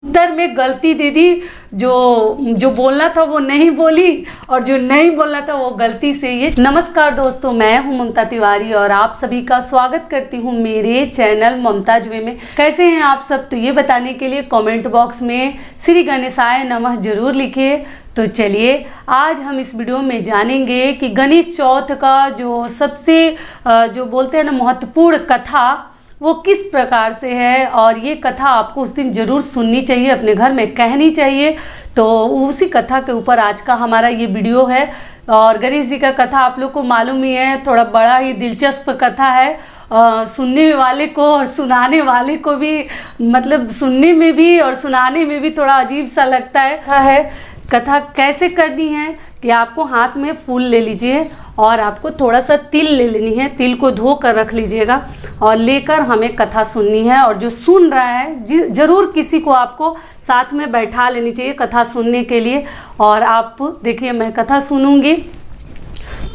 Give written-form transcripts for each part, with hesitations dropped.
उत्तर में गलती दीदी, जो बोलना था वो नहीं बोली और जो नहीं बोलना था वो गलती से ये। नमस्कार दोस्तों, मैं हूं ममता तिवारी और आप सभी का स्वागत करती हूं मेरे चैनल ममताज वे में। कैसे हैं आप सब, तो ये बताने के लिए कमेंट बॉक्स में श्री गणेशाय नमः जरूर लिखिए। तो चलिए आज हम इस वीडियो में जानेंगे कि गणेश चौथ का जो सबसे जो बोलते हैं ना महत्वपूर्ण कथा, वो किस प्रकार से है और ये कथा आपको उस दिन जरूर सुननी चाहिए, अपने घर में कहनी चाहिए। तो उसी कथा के ऊपर आज का हमारा ये वीडियो है। और गणेश जी का कथा आप लोग को मालूम ही है, थोड़ा बड़ा ही दिलचस्प कथा है। सुनने वाले को और सुनाने वाले को भी, मतलब सुनने में भी और सुनाने में भी थोड़ा अजीब सा लगता है। कथा कैसे करनी है कि आपको हाथ में फूल ले लीजिए और आपको थोड़ा सा तिल ले लेनी है। तिल को धो कर रख लीजिएगा और लेकर हमें कथा सुननी है। और जो सुन रहा है जरूर किसी को आपको साथ में बैठा लेनी चाहिए कथा सुनने के लिए। और आप देखिए, मैं कथा सुनूंगी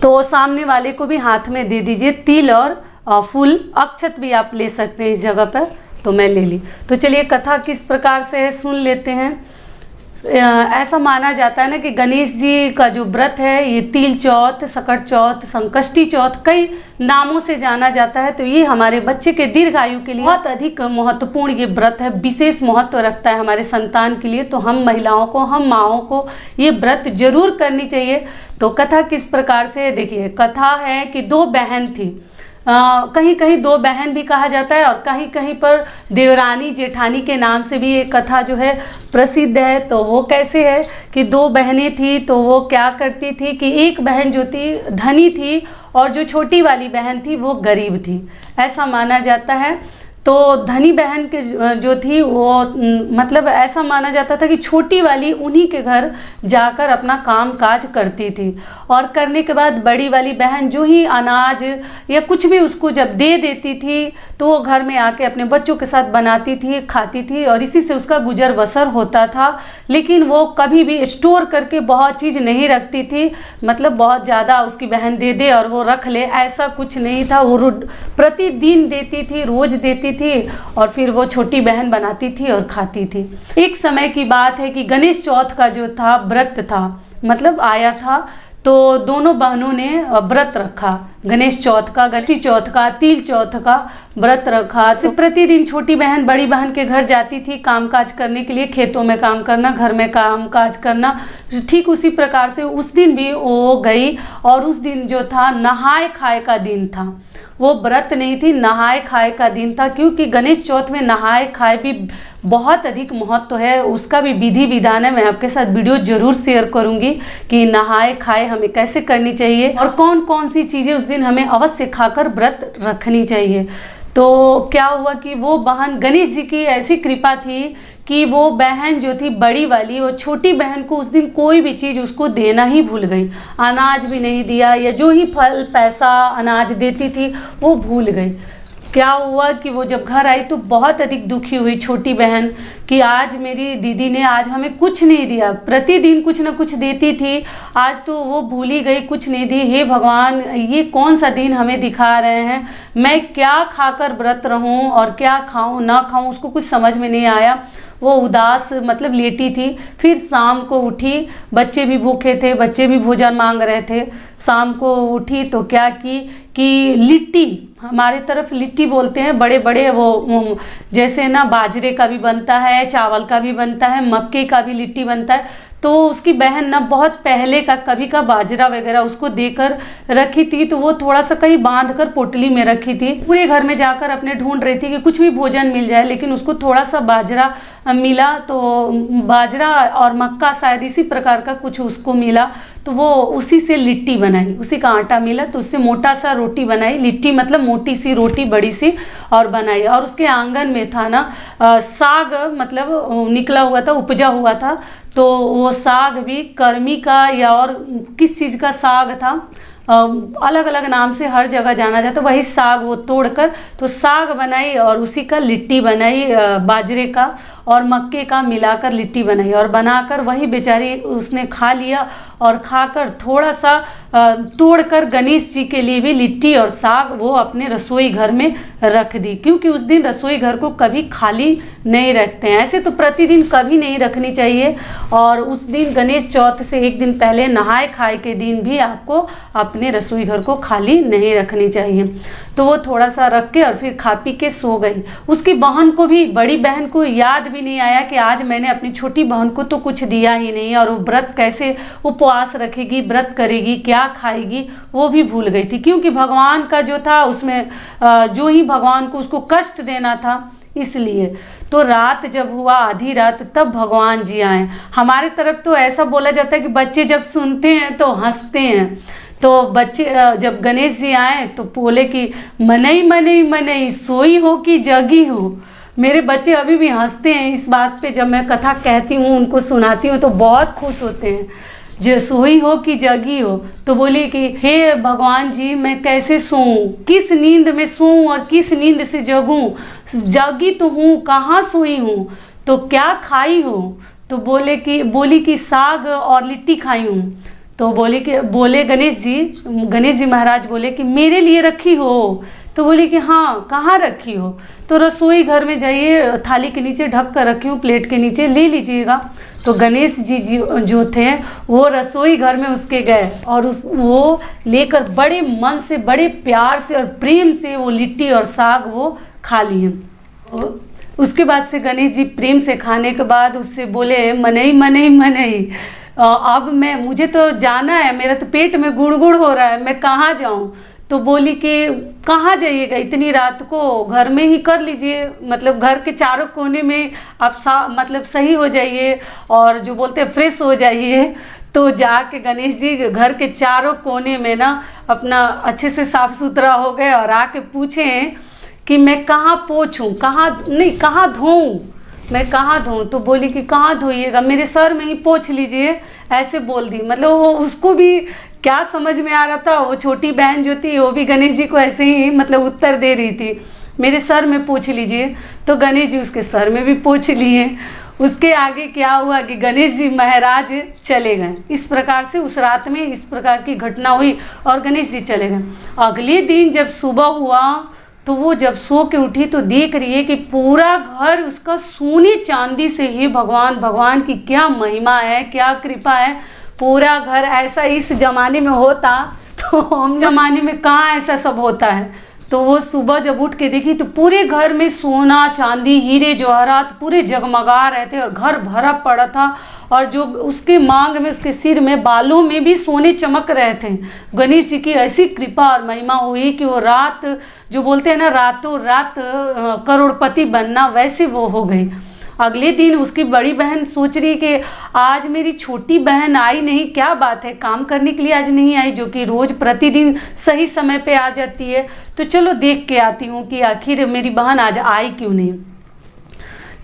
तो सामने वाले को भी हाथ में दे दीजिए तिल और फूल। अक्षत भी आप ले सकते हैं इस जगह पर, तो मैं ले ली। तो चलिए कथा किस प्रकार से है सुन लेते हैं। ऐसा माना जाता है ना कि गणेश जी का जो व्रत है, ये तिल चौथ, सकट चौथ, संकष्टी चौथ, कई नामों से जाना जाता है। तो ये हमारे बच्चे के दीर्घायु के लिए बहुत अधिक महत्वपूर्ण ये व्रत है, विशेष महत्व रखता है हमारे संतान के लिए। तो हम महिलाओं को, हम माँओं को ये व्रत जरूर करनी चाहिए। तो कथा किस प्रकार से, देखिए कथा है कि दो बहन थी। कहीं कहीं दो बहन भी कहा जाता है और कहीं कहीं पर देवरानी जेठानी के नाम से भी ये कथा जो है प्रसिद्ध है। तो वो कैसे है कि दो बहनें थी, तो वो क्या करती थी कि एक बहन जो थी धनी थी और जो छोटी वाली बहन थी वो गरीब थी, ऐसा माना जाता है। तो धनी बहन के जो थी वो मतलब ऐसा माना जाता था कि छोटी वाली उन्हीं के घर जाकर अपना काम काज करती थी। और करने के बाद बड़ी वाली बहन जो ही अनाज या कुछ भी उसको जब दे देती थी तो वो घर में आके अपने बच्चों के साथ बनाती थी, खाती थी और इसी से उसका गुजर बसर होता था। लेकिन वो कभी भी स्टोर करके बहुत चीज़ नहीं रखती थी, मतलब बहुत ज़्यादा उसकी बहन दे दे और वो रख ले, ऐसा कुछ नहीं था। वो प्रतिदिन देती थी, रोज देती थी और फिर वो छोटी बहन बनाती थी और खाती थी। एक समय की बात है कि गणेश चौथ का जो था व्रत था, मतलब आया था, तो दोनों बहनों ने व्रत रखा। गणेश चौथ का, गणेश चौथ का, तिल चौथ का व्रत रखा। तो प्रतिदिन छोटी बहन बड़ी बहन के घर जाती थी कामकाज करने के लिए, खेतों में काम करना, घर में काम काज करना। ठीक उसी प्रकार से उस दिन भी वो गई और उस दिन जो था नहाए खाए का दिन था। वो व्रत नहीं थी, नहाए खाए का दिन था, क्योंकि गणेश चौथ में नहाए खाए भी बहुत अधिक महत्व है। उसका भी विधि विधान है, मैं आपके साथ वीडियो जरूर शेयर करूंगी कि नहाए खाए हमें कैसे करनी चाहिए और कौन कौन सी चीजें उस दिन हमें अवश्य खाकर व्रत रखनी चाहिए। तो क्या हुआ कि वो बहन, गणेश जी की ऐसी कृपा थी कि वो बहन जो थी बड़ी वाली, वो छोटी बहन को उस दिन कोई भी चीज़ उसको देना ही भूल गई। अनाज भी नहीं दिया, या जो ही फल पैसा अनाज देती थी वो भूल गई। क्या हुआ कि वो जब घर आई तो बहुत अधिक दुखी हुई छोटी बहन कि आज मेरी दीदी ने आज हमें कुछ नहीं दिया, प्रतिदिन कुछ ना कुछ देती थी, आज तो वो भूल ही गई, कुछ नहीं दी। हे भगवान, ये कौन सा दिन हमें दिखा रहे हैं, मैं क्या खाकर व्रत रहूं और क्या खाऊं ना खाऊं, उसको कुछ समझ में नहीं आया। वो उदास मतलब लेटी थी। फिर शाम को उठी, बच्चे भी भूखे थे, बच्चे भी भोजन मांग रहे थे। शाम को उठी तो क्या की कि लिट्टी, हमारे तरफ लिट्टी बोलते हैं, बड़े बड़े वो जैसे ना बाजरे का भी बनता है, चावल का भी बनता है, मक्के का भी लिट्टी बनता है। तो उसकी बहन ना बहुत पहले का कभी का बाजरा वगैरह उसको देकर रखी थी, तो वो थोड़ा सा कहीं बांध कर पोटली में रखी थी। पूरे घर में जाकर अपने ढूंढ रही थी कि कुछ भी भोजन मिल जाए, लेकिन उसको थोड़ा सा बाजरा मिला। तो बाजरा और मक्का शायद इसी प्रकार का कुछ उसको मिला, तो वो उसी से लिट्टी बनाई, उसी का आटा मिला तो उससे मोटा सा रोटी बनाई। लिट्टी मतलब मोटी सी रोटी, बड़ी सी, और बनाई। और उसके आंगन में था ना साग, मतलब निकला हुआ था, उपजा हुआ था। तो वो साग भी कर्मी का या और किस चीज़ का साग था, अलग अलग नाम से हर जगह जाना जाता, वही साग वो तोड़कर तो साग बनाई और उसी का लिट्टी बनाई बाजरे का। और मक्के का मिलाकर लिट्टी बनाई और बनाकर वही बेचारी उसने खा लिया और खाकर थोड़ा सा तोड़कर गणेश जी के लिए भी लिट्टी और साग वो अपने रसोई घर में रख दी, क्योंकि उस दिन रसोई घर को कभी खाली नहीं रखते हैं। ऐसे तो प्रतिदिन कभी नहीं रखनी चाहिए, और उस दिन गणेश चौथ से एक दिन पहले नहाए खाए के दिन भी आपको अपने रसोई घर को खाली नहीं रखनी चाहिए। तो वो थोड़ा सा रख के और फिर खा पी के सो गई। उसकी बहन को भी, बड़ी बहन को याद भी नहीं आया कि आज मैंने अपनी छोटी बहन को तो कुछ दिया ही नहीं, और वो व्रत कैसे उपवास रखेगी, व्रत करेगी, क्या खाएगी, वो भी भूल गई थी, क्योंकि भगवान का जो था उसमें जो ही भगवान को उसको कष्ट देना था इसलिए। तो रात जब हुआ, आधी रात, तब भगवान जी आए। हमारे तरफ तो ऐसा बोला जाता है कि बच्चे जब सुनते हैं तो हंसते हैं। तो बच्चे जब गणेश जी आए तो बोले कि मनई मनई मनई सोई हो कि जगी हो। मेरे बच्चे अभी भी हंसते हैं इस बात पे, जब मैं कथा कहती हूँ उनको सुनाती हूँ तो बहुत खुश होते हैं। जो सोई हो कि जगी हो, तो बोली कि हे भगवान जी मैं कैसे सोऊं, किस नींद में सोऊं और किस नींद से जगूं, जगी तो हूँ, कहाँ सोई हूँ, तो क्या खाई हो। तो बोली कि साग और लिट्टी खाई हूँ। तो बोले गणेश जी महाराज बोले कि मेरे लिए रखी हो। तो बोली कि हाँ, कहाँ रखी हो। तो रसोई घर में जाइए, थाली के नीचे ढक कर रखी हूँ, प्लेट के नीचे ले लीजिएगा। तो गणेश जी जो थे वो रसोई घर में उसके गए और वो लेकर बड़े मन से, बड़े प्यार से और प्रेम से वो लिट्टी और साग वो खा लिए। उसके बाद से गणेश जी प्रेम से खाने के बाद उससे बोले मनई मनई मनई, अब मुझे तो जाना है, मेरा तो पेट में गुड़गुड़ हो रहा है, मैं कहाँ जाऊँ। तो बोली कि कहाँ जाइएगा, इतनी रात को घर में ही कर लीजिए, मतलब घर के चारों कोने में आप मतलब सही हो जाइए और जो बोलते हैं फ्रेश हो जाइए। तो जाके गणेश जी घर के चारों कोने में ना अपना अच्छे से साफ सुथरा हो गए और आके पूछे कि मैं कहाँ पोंछूं, कहाँ धोऊं, मैं कहाँ धोऊं। तो बोली कि कहाँ धोइएगा, मेरे सर में ही पोंछ लीजिए, ऐसे बोल दी। मतलब वो उसको भी क्या समझ में आ रहा था, वो छोटी बहन जो थी वो भी गणेश जी को ऐसे ही मतलब उत्तर दे रही थी, मेरे सर में पोंछ लीजिए। तो गणेश जी उसके सर में भी पोंछ लिए। उसके आगे क्या हुआ कि गणेश जी महाराज चले गए। इस प्रकार से उस रात में इस प्रकार की घटना हुई और गणेश जी चले गए। अगले दिन जब सुबह हुआ तो वो जब सो के उठी तो देख रही है कि पूरा घर उसका सोने चांदी से ही, भगवान की क्या महिमा है, क्या कृपा है। पूरा घर ऐसा इस जमाने में होता तो हम जमाने में कहाँ ऐसा सब होता है। तो वो सुबह जब उठ के देखी तो पूरे घर में सोना चांदी हीरे जवाहरात पूरे जगमगा रहे थे और घर भरा पड़ा था, और जो उसके मांग में, उसके सिर में, बालों में भी सोने चमक रहे थे। गणेश जी की ऐसी कृपा और महिमा हुई कि वो रात, जो बोलते हैं ना रातों रात करोड़पति बनना, वैसे वो हो गई। अगले दिन उसकी बड़ी बहन सोच रही कि आज मेरी छोटी बहन आई नहीं, क्या बात है, काम करने के लिए आज नहीं आई, जो कि रोज प्रतिदिन सही समय पे आ जाती है। तो चलो देख के आती हूँ कि आखिर मेरी बहन आज आई क्यों नहीं।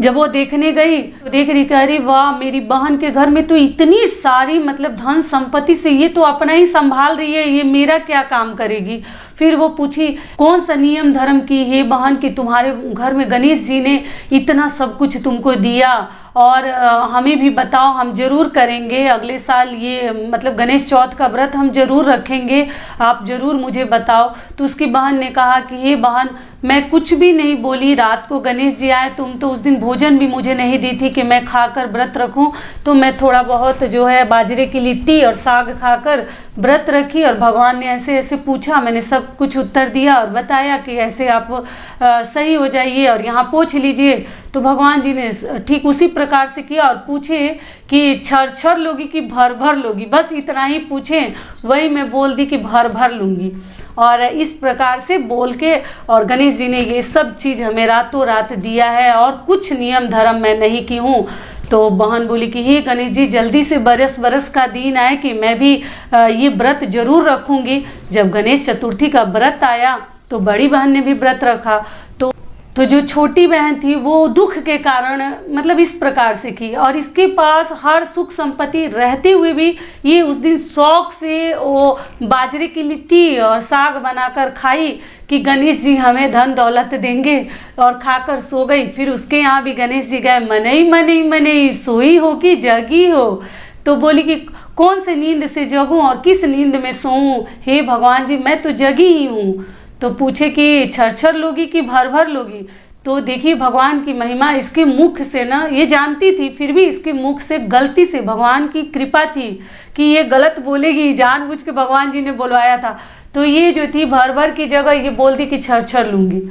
जब वो देखने गई तो देख रही कि अरे वाह, मेरी बहन के घर में तो इतनी सारी मतलब धन संपत्ति से ये तो अपना ही संभाल रही है, ये मेरा क्या काम करेगी। फिर वो पूछी कौन सा नियम धर्म की है बहन कि तुम्हारे घर में गणेश जी ने इतना सब कुछ तुमको दिया, और हमें भी बताओ, हम जरूर करेंगे अगले साल ये मतलब गणेश चौथ का व्रत हम जरूर रखेंगे, आप जरूर मुझे बताओ। तो उसकी बहन ने कहा कि ये बहन मैं कुछ भी नहीं बोली, रात को गणेश जी आए, तुम तो उस दिन भोजन भी मुझे नहीं दी थी कि मैं खाकर व्रत रखूं, तो मैं थोड़ा बहुत जो है बाजरे की लिट्टी और साग खाकर व्रत रखी, और भगवान ने ऐसे ऐसे पूछा, मैंने सब कुछ उत्तर दिया और बताया कि ऐसे आप सही हो जाइए और यहाँ पोंछ लीजिए। तो भगवान जी ने ठीक उसी प्रकार से किया और पूछे कि छर लोगी कि भर भर लोगी, बस इतना ही पूछे, वही मैं बोल दी कि भर भर लूंगी। और इस प्रकार से बोल के और गणेश जी ने ये सब चीज हमें रातों रात दिया है और कुछ नियम धर्म मैं नहीं की हूँ। तो बहन बोली कि हे गणेश जी, जल्दी से बरस का दिन आए कि मैं भी ये व्रत जरूर रखूंगी। जब गणेश चतुर्थी का व्रत आया तो बड़ी बहन ने भी व्रत रखा। तो तो जो छोटी बहन थी वो दुख के कारण मतलब इस प्रकार से की, और इसके पास हर सुख संपत्ति रहते हुए भी ये उस दिन शौक से वो बाजरे की लिट्टी और साग बनाकर खाई कि गणेश जी हमें धन दौलत देंगे, और खाकर सो गई। फिर उसके यहाँ भी गणेश जी गए, मनई मनई मनई सोई हो कि जगी हो। तो बोली कि कौन से नींद से जगूं और किस नींद में सोऊं, हे भगवान जी मैं तो जगी ही हूँ। तो पूछे कि छरछर लोगी कि भर भर लोगी। तो देखिए भगवान की महिमा, इसके मुख से ना, ये जानती थी फिर भी इसके मुख से गलती से, भगवान की कृपा थी कि ये गलत बोलेगी, जानबूझ के भगवान जी ने बुलवाया था। तो ये जो थी भर भर की जगह ये बोल दी कि छरछर लूंगी।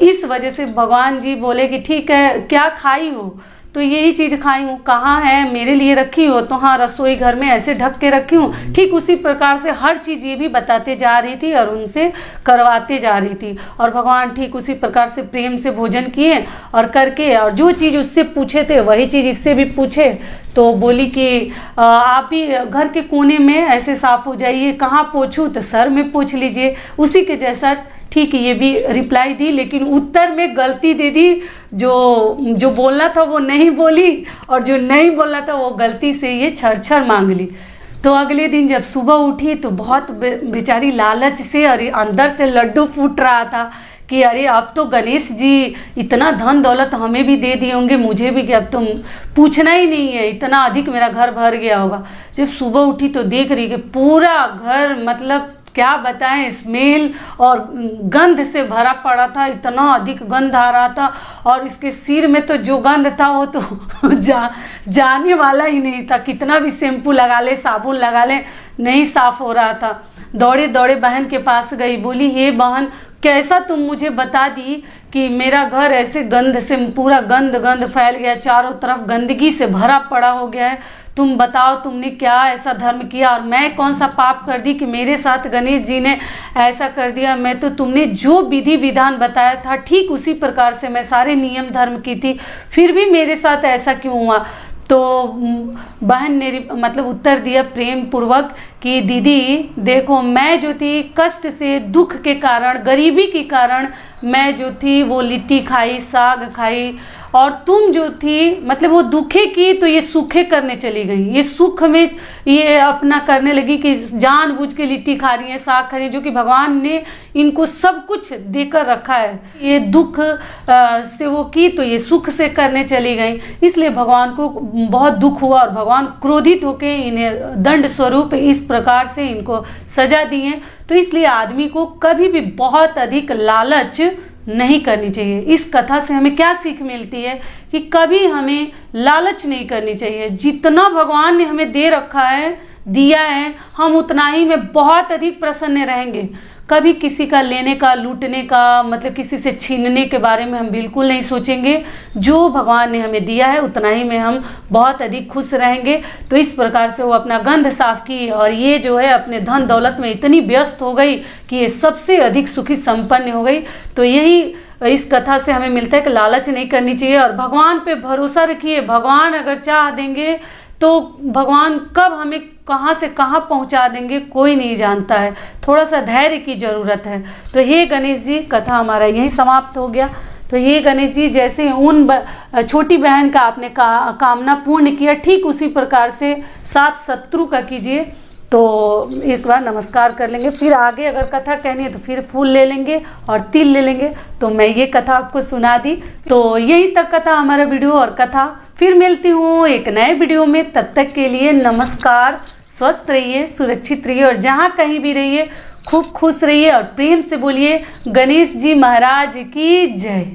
इस वजह से भगवान जी बोले कि ठीक है, क्या खाई हो? तो यही चीज खाई हूँ। कहाँ है? मेरे लिए रखी हो? तो हाँ, रसोई घर में ऐसे ढक के रखी हूँ। ठीक उसी प्रकार से हर चीज ये भी बताते जा रही थी और उनसे करवाते जा रही थी, और भगवान ठीक उसी प्रकार से प्रेम से भोजन किए और करके, और जो चीज उससे पूछे थे वही चीज इससे भी पूछे। तो बोली कि आप ही घर के कोने में ऐसे साफ हो जाइए। कहाँ पोछूं? तो सर में पोछ लीजिए। उसी के जैसा ठीक ये भी रिप्लाई दी, लेकिन उत्तर में गलती दे दी। जो बोलना था वो नहीं बोली, और जो नहीं बोलना था वो गलती से ये छरछर मांग ली। तो अगले दिन जब सुबह उठी तो बहुत बेचारी लालच से, अरे अंदर से लड्डू फूट रहा था कि अरे अब तो गणेश जी इतना धन दौलत हमें भी दे दिए होंगे, मुझे भी, कि अब तो पूछना ही नहीं है, इतना अधिक मेरा घर भर गया होगा। जब सुबह उठी तो देख रही कि पूरा घर मतलब क्या बताएं, स्मेल और गंध से भरा पड़ा था। इतना अधिक गंध आ रहा था, और इसके सिर में तो जो गंध था वो तो जाने वाला ही नहीं था। कितना भी शैम्पू लगा ले, साबुन लगा ले, नहीं साफ हो रहा था। दौड़े दौड़े बहन के पास गई, बोली हे बहन, कैसा तुम मुझे बता दी कि मेरा घर ऐसे गंध से पूरा गंद फैल गया, चारों तरफ गंदगी से भरा पड़ा हो गया है। तुम बताओ तुमने क्या ऐसा धर्म किया, और मैं कौन सा पाप कर दी कि मेरे साथ गणेश जी ने ऐसा कर दिया। मैं तो तुमने जो विधि विधान बताया था ठीक उसी प्रकार से मैं सारे नियम धर्म की थी, फिर भी मेरे साथ ऐसा क्यों हुआ? तो बहन ने मतलब उत्तर दिया प्रेम पूर्वक कि दीदी देखो, मैं जो थी कष्ट से, दुख के कारण, गरीबी के कारण मैं जो थी वो लिट्टी खाई, साग खाई, और तुम जो थी मतलब वो दुखे की तो ये सुखे करने चली गई। ये सुख में ये अपना करने लगी कि जानबूझ के लिट्टी खा रही है, साग खा रही है, जो कि भगवान ने इनको सब कुछ देकर रखा है। ये दुख से वो की तो ये सुख से करने चली गई, इसलिए भगवान को बहुत दुख हुआ, और भगवान क्रोधित होकर इन्हें दंड स्वरूप इस प्रकार से इनको सजा दी है। तो इसलिए आदमी को कभी भी बहुत अधिक लालच नहीं करनी चाहिए। इस कथा से हमें क्या सीख मिलती है कि कभी हमें लालच नहीं करनी चाहिए। जितना भगवान ने हमें दे रखा है, दिया है, हम उतना ही में बहुत अधिक प्रसन्न रहेंगे। कभी किसी का लेने का, लूटने का, मतलब किसी से छीनने के बारे में हम बिल्कुल नहीं सोचेंगे। जो भगवान ने हमें दिया है उतना ही में हम बहुत अधिक खुश रहेंगे। तो इस प्रकार से वो अपना गंध साफ की, और ये जो है अपने धन दौलत में इतनी व्यस्त हो गई कि ये सबसे अधिक सुखी संपन्न हो गई। तो यही इस कथा से हमें मिलता है कि लालच नहीं करनी चाहिए, और भगवान पे भरोसा रखिए। भगवान अगर चाह देंगे तो भगवान कब हमें कहाँ से कहाँ पहुँचा देंगे कोई नहीं जानता है। थोड़ा सा धैर्य की जरूरत है। तो हे गणेश जी, कथा हमारा यहीं समाप्त हो गया। तो हे गणेश जी, जैसे उन छोटी बहन का आपने कामना पूर्ण किया, ठीक उसी प्रकार से साथ शत्रु का कीजिए। तो एक बार नमस्कार कर लेंगे, फिर आगे अगर कथा कहनी है तो फिर फूल ले लेंगे और तिल ले लेंगे। तो मैं ये कथा आपको सुना दी। तो यही तक कथा हमारा वीडियो और कथा। फिर मिलती हूँ एक नए वीडियो में, तब तक के लिए नमस्कार। स्वस्थ रहिए, सुरक्षित रहिए, और जहाँ कहीं भी रहिए खूब खुश रहिए, और प्रेम से बोलिए गणेश जी महाराज की जय।